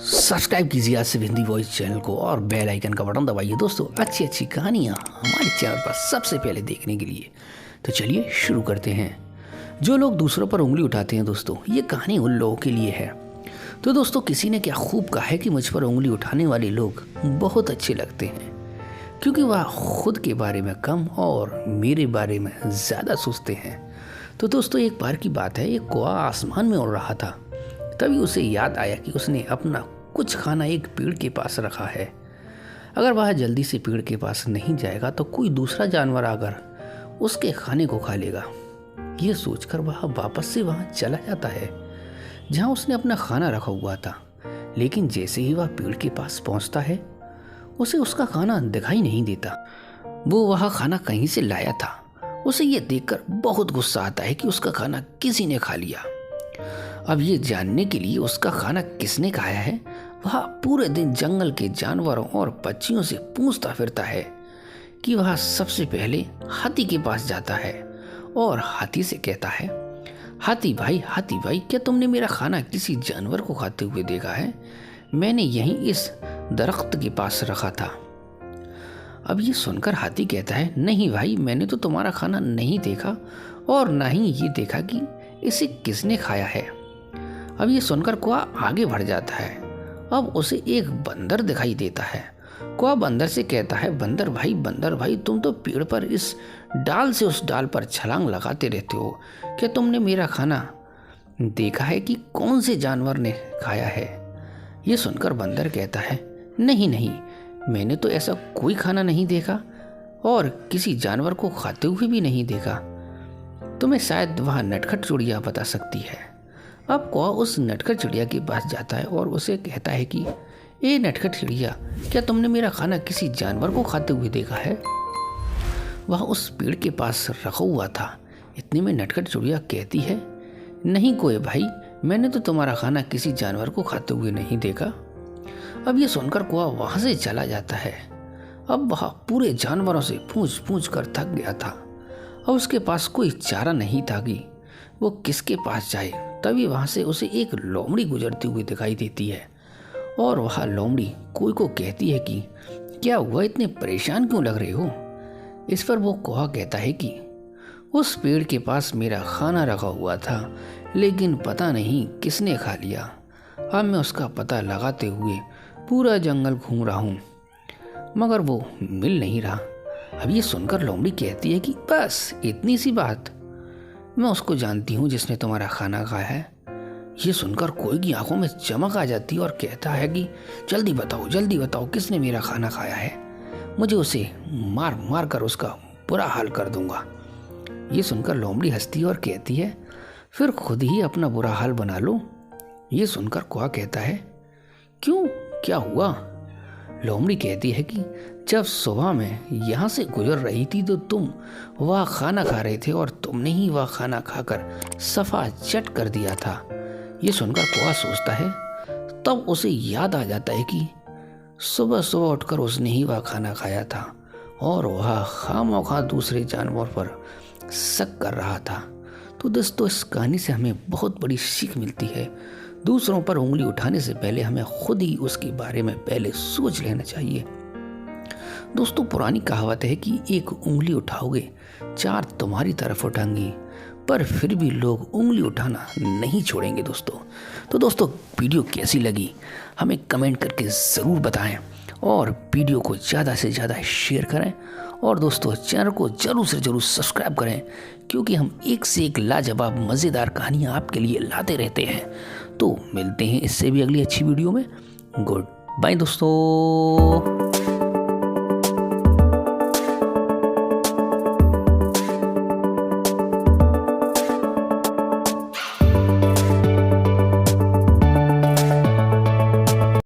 Subscribe कीजिए आज से हिंदी वॉइस चैनल को और बेल आइकन का बटन दबाइए दोस्तों। अच्छी अच्छी कहानियाँ हमारे चैनल पर सबसे पहले देखने के लिए। तो चलिए शुरू करते हैं। जो लोग दूसरों पर उंगली उठाते हैं दोस्तों, ये कहानी उन लोगों के लिए है। तो दोस्तों, किसी ने क्या खूब कहा है कि मुझ पर उंगली उठाने वाले लोग बहुत अच्छे लगते हैं, क्योंकि वह खुद के बारे में कम और मेरे बारे में ज़्यादा सोचते हैं। तो दोस्तों, एक बार की बात है, एक कौवा आसमान में उड़ रहा था। तभी उसे याद आया कि उसने अपना कुछ खाना एक पेड़ के पास रखा है। अगर वह जल्दी से पेड़ के पास नहीं जाएगा तो कोई दूसरा जानवर आकर उसके खाने को खा लेगा। ये सोचकर वह वापस से वहाँ चला जाता है जहाँ उसने अपना खाना रखा हुआ था। लेकिन जैसे ही वह पेड़ के पास पहुँचता है, उसे उसका खाना दिखाई नहीं देता। वो वह खाना कहीं से लाया था। उसे ये देखकर बहुत गुस्सा आता है कि उसका खाना किसी ने खा लिया। अब ये जानने के लिए उसका खाना किसने खाया है, वह पूरे दिन जंगल के जानवरों और पक्षियों से पूछता फिरता है कि वह सबसे पहले हाथी के पास जाता है और हाथी से कहता है, हाथी भाई क्या तुमने मेरा खाना किसी जानवर को खाते हुए देखा है? मैंने यहीं इस दरख्त के पास रखा था। अब ये सुनकर हाथी कहता है, नहीं भाई, मैंने तो तुम्हारा खाना नहीं देखा और ना ही ये देखा कि इसे किसने खाया है। अब ये सुनकर कौवा आगे बढ़ जाता है। अब उसे एक बंदर दिखाई देता है। कौवा बंदर से कहता है, बंदर भाई, तुम तो पेड़ पर इस डाल से उस डाल पर छलांग लगाते रहते हो। क्या तुमने मेरा खाना देखा है कि कौन से जानवर ने खाया है? ये सुनकर बंदर कहता है, नहीं, मैंने तो ऐसा कोई खाना नहीं देखा और किसी जानवर को खाते हुए भी नहीं देखा। तुम्हें शायद वह नटखट चिड़िया बता सकती है। अब कौवा उस नटखट चिड़िया के पास जाता है और उसे कहता है कि ए नटखट चिड़िया, क्या तुमने मेरा खाना किसी जानवर को खाते हुए देखा है? वह उस पेड़ के पास रखा हुआ था। इतने में नटखट चिड़िया कहती है, नहीं कोए भाई, मैंने तो तुम्हारा खाना किसी जानवर को खाते हुए नहीं देखा। अब ये सुनकर कौवा वहाँ से चला जाता है। अब वह पूरे जानवरों से पूछ कर थक गया था। अब उसके पास कोई चारा नहीं था कि वो किसके पास जाए। तभी वहाँ से उसे एक लोमड़ी गुजरती हुई दिखाई देती है और वह लोमड़ी कोई को कहती है कि क्या हुआ, इतने परेशान क्यों लग रहे हो? इस पर वो कौवा कहता है कि उस पेड़ के पास मेरा खाना रखा हुआ था, लेकिन पता नहीं किसने खा लिया। अब मैं उसका पता लगाते हुए पूरा जंगल घूम रहा हूँ, मगर वो मिल नहीं रहा। अब ये सुनकर लोमड़ी कहती है कि बस इतनी सी बात, मैं उसको जानती हूँ जिसने तुम्हारा खाना खाया है। ये सुनकर कोई की आंखों में चमक आ जाती है और कहता है कि जल्दी बताओ किसने मेरा खाना खाया है। मुझे उसे मार कर उसका बुरा हाल कर दूंगा। ये सुनकर लोमड़ी हंसती है और कहती है, फिर खुद ही अपना बुरा हाल बना लो। ये सुनकर कौवा कहता है, क्यों, क्या हुआ? लोमड़ी कहती है कि जब सुबह में यहाँ से गुजर रही थी तो तुम वह खाना खा रहे थे और तुमने ही वह खाना खाकर सफा चट कर दिया था। ये सुनकर कौवा सोचता है। तब उसे याद आ जाता है कि सुबह उठकर उसने ही वह खाना खाया था और वह खामोखा दूसरे जानवर पर शक कर रहा था। तो दोस्तों, इस कहानी से हमें बहुत बड़ी सीख मिलती है। दूसरों पर उंगली उठाने से पहले हमें खुद ही उसके बारे में पहले सोच लेना चाहिए। दोस्तों, पुरानी कहावत है कि एक उंगली उठाओगे, चार तुम्हारी तरफ उठाएंगी, पर फिर भी लोग उंगली उठाना नहीं छोड़ेंगे दोस्तों। तो दोस्तों, वीडियो कैसी लगी हमें कमेंट करके ज़रूर बताएं और वीडियो को ज़्यादा से ज़्यादा शेयर करें और दोस्तों, चैनल को ज़रूर से ज़रूर सब्सक्राइब करें, क्योंकि हम एक से एक लाजवाब मज़ेदार कहानियाँ आपके लिए लाते रहते हैं। तो मिलते हैं इससे भी अगली अच्छी वीडियो में। गुड बाय दोस्तों।